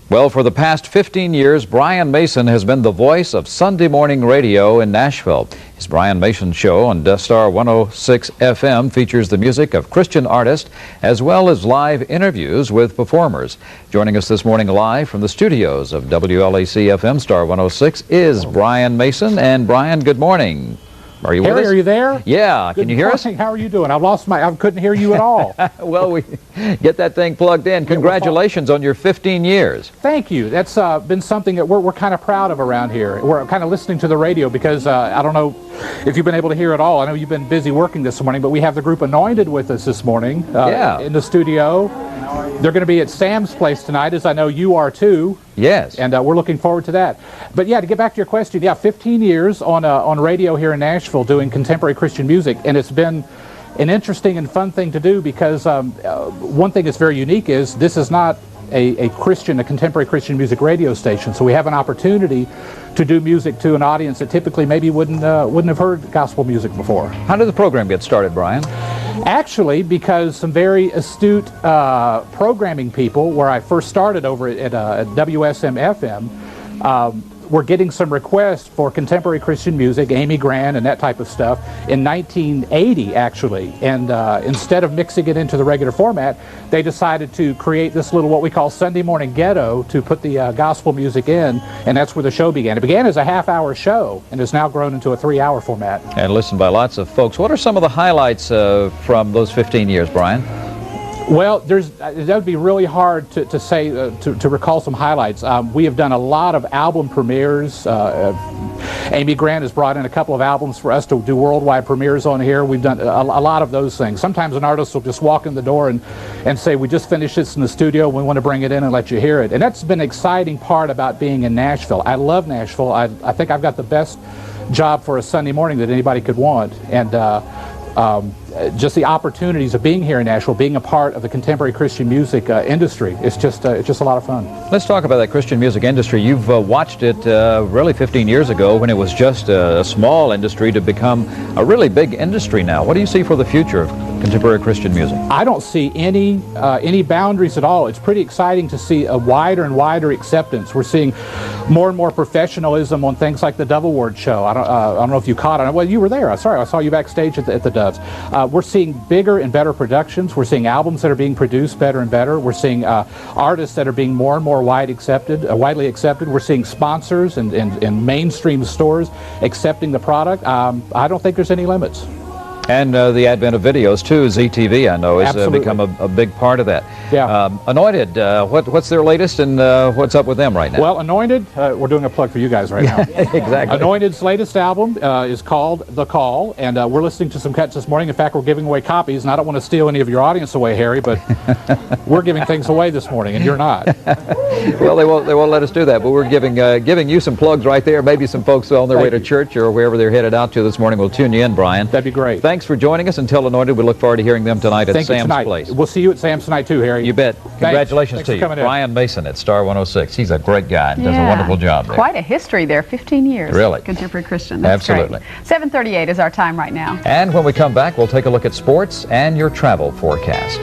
Well, for the past 15 years, Brian Mason has been the voice of Sunday morning radio in Nashville. His Brian Mason Show on Death Star 106 FM features the music of Christian artists as well as live interviews with performers. Joining us this morning live from the studios of WLAC FM Star 106 is Brian Mason. And Brian, good morning. Are you with us? Harry, are you there? Yeah. Can you hear us? How are you doing? I couldn't hear you at all. Well, we get that thing plugged in. Congratulations on your 15 years. Thank you. That's been something that we're kind of proud of around here. We're kind of listening to the radio because I don't know if you've been able to hear it all. I know you've been busy working this morning, but we have the group Anointed with us this morning in the studio. They're going to be at Sam's place tonight, as I know you are too. Yes. And we're looking forward to that. But yeah, to get back to your question, 15 years on radio here in Nashville doing contemporary Christian music, and it's been an interesting and fun thing to do because one thing that's very unique is this is not a contemporary Christian music radio station, so we have an opportunity to do music to an audience that typically maybe wouldn't have heard gospel music before. How did the program get started, Brian? Actually, because some very astute programming people, where I first started over at WSM-FM, were getting some requests for contemporary Christian music, Amy Grant and that type of stuff, in 1980, actually. And instead of mixing it into the regular format, they decided to create this little, what we call Sunday Morning Ghetto, to put the gospel music in, and that's where the show began. It began as a half-hour show, and has now grown into a 3-hour format. And listened by lots of folks. What are some of the highlights from those 15 years, Brian? Well, that would be really hard to say, to recall some highlights. We have done a lot of album premieres. Amy Grant has brought in a couple of albums for us to do worldwide premieres on here. We've done a lot of those things. Sometimes an artist will just walk in the door and say, we just finished this in the studio, we want to bring it in and let you hear it. And that's been an exciting part about being in Nashville. I love Nashville. I think I've got the best job for a Sunday morning that anybody could want. And just the opportunities of being here in Nashville, being a part of the contemporary Christian music industry, it's just a lot of fun. Let's talk about that Christian music industry. You've watched it really 15 years ago when it was just a small industry to become a really big industry now. What do you see for the future of contemporary Christian music? I don't see any boundaries at all. It's pretty exciting to see a wider and wider acceptance. We're seeing more and more professionalism on things like the Double Word Show. I don't know if you caught it. Well, you were there. Sorry, I saw you backstage at the Doves. We're seeing bigger and better productions. We're seeing albums that are being produced better and better. We're seeing artists that are being more and more widely accepted. We're seeing sponsors and mainstream stores accepting the product. I don't think there's any limits. And the advent of videos, too, ZTV, I know, has become a big part of that. Yeah. Anointed, what's their latest and what's up with them right now? Well, Anointed, we're doing a plug for you guys right now. Exactly. Anointed's latest album is called The Call, and we're listening to some cuts this morning. In fact, we're giving away copies, and I don't want to steal any of your audience away, Harry, but we're giving things away this morning, and you're not. Well, they won't let us do that, but we're giving you some plugs right there. Maybe some folks on their way to church or wherever they're headed out to this morning will tune you in, Brian. That'd be great. Thanks for joining us. Until Anointed, we look forward to hearing them tonight at Sam's place. We'll see you at Sam's tonight too, Harry. You bet. Congratulations to you. Brian Mason at Star 106. He's a great guy and does a wonderful job there. Quite a history there, 15 years. Really. Contemporary Christian. That's absolutely. Great. 7:38 is our time right now. And when we come back, we'll take a look at sports and your travel forecast.